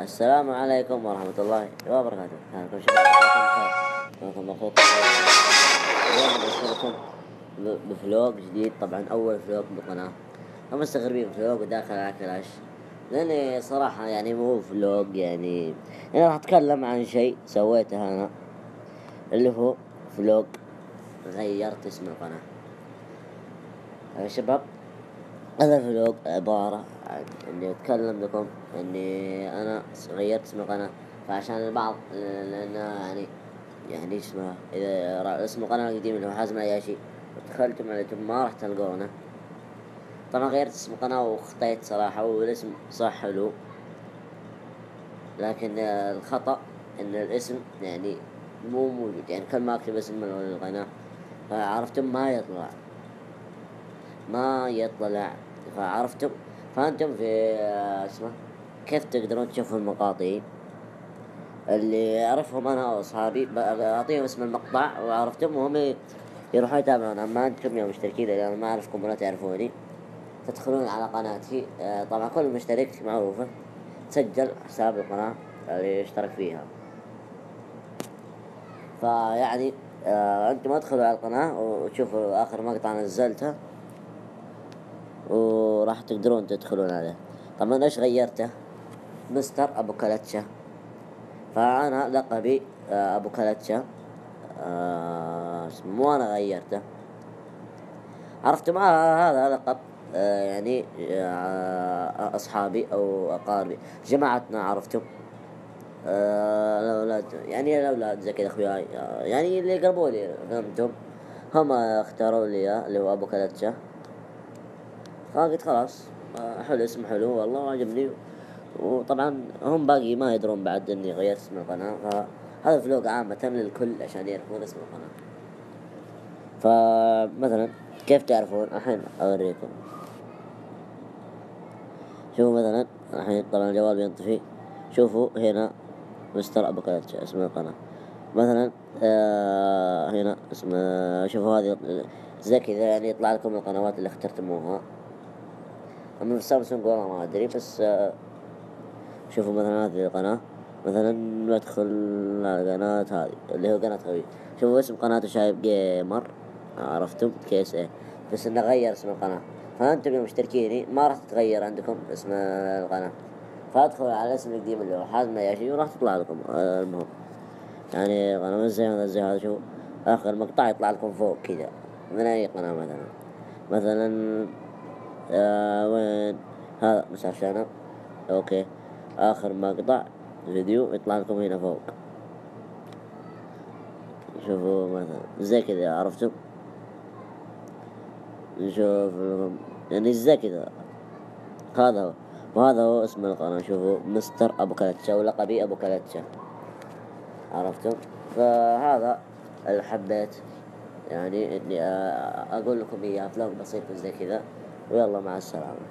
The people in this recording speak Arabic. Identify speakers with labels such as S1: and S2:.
S1: السلام عليكم ورحمة الله وبركاته. معكم شباب معكم أخوكم. اليوم بشارككم بفلوق جديد، طبعا أول فلوق بالقناة. هم مستغربين فلوق وداخل على كلاش، لأني صراحة يعني مو فلوق، يعني راح أتكلم عن شيء سويته أنا، اللي هو فلوق غيرت اسم القناة. يا شباب، هذا الفلوق عبارة عن إني أتكلم لكم إني أنا غيرت اسم القناة. فعشان البعض لأن يعني اسمه، إذا اسم القناة القديم اللي هو حازم العياشي ودخلتم عليكم ما راح تلقونه. طبعا غيرت اسم القناة واخطيت صراحة، والاسم صح حلو، لكن الخطأ إن الاسم يعني مو موجود. يعني كل ما أكتب اسم القناة فعرفتم ما يطلع فعرفتم. فأنتم في اسمه كيف تقدرون تشوفوا المقاطع اللي أعرفهم أنا وأصحابي، أعطيهم اسم المقطع وعرفتم، وهم يروحون يتابعون. أما أنتم يا مشتركين اللي أنا ما أعرفكم ولا تعرفوني، تدخلون على قناتي. طبعا كل مشترك معروفة تسجل حساب القناة اللي يشترك فيها. فيعني أنتم ادخلوا على القناة وشوفوا آخر مقطع نزلته، وراح تقدرون تدخلون عليه. طبعا ايش غيرته؟ مستر ابو كلتشة. فانا لقبي ابو كلتشة، مو انا غيرته. عرفت ما هذا لقب يعني اصحابي او اقاربي جماعتنا، عرفتم الاولاد، يعني الاولاد زي كذا اخوياي، يعني اللي يقربوا لي، فهمتم؟ هم اختاروا لي اللي هو ابو كلتشة. فقلت خلاص، حلو، اسم حلو والله وعجبني. وطبعا هم باقي ما يدرون بعد اني غيرت اسم القناة، فهذا فلوق عامة للكل عشان يعرفون اسم القناة. فمثلا كيف تعرفون؟ الحين اوريكم. شوفوا مثلا الحين، طبعا الجوال بينطفي. شوفوا هنا مستر ابو كلتش اسم القناة مثلا. هنا اسم، شوفوا هذه زي كذا، يعني يطلع لكم القنوات اللي اخترتموها. اما في سامسونج والله ما ادري، بس شوفوا مثلا هذه القناة، مثلا ندخل على قناة هذه اللي هو قناة خوي. شوفوا اسم قناته شايب جيمر، عرفتم كيس ايه، بس انه غير اسم القناة. فانتم يا مشتركيني ما راح تتغير عندكم اسم القناة، فادخلوا على الاسم القديم اللي هو حازم العياشي وراح تطلع لكم. المهم يعني قناة زي هذا شوف اخر مقطع يطلع لكم فوق كذا من اي قناة. مثلا وين هذا مسار شانل، اوكي، اخر مقطع فيديو يطلع لكم هنا فوق. شوفوا مثلا زي كذا، عرفتم؟ نشوف يعني زي كذا. هذا هو، وهذا هو اسم القناة. شوفوا مستر ابو كلتشة، ولقبي ابو كلتشة، عرفتم؟ فهذا اللي حبيت يعني اني اقول لكم اياه، فلوق بسيط زي كذا. ويلا مع السلامة.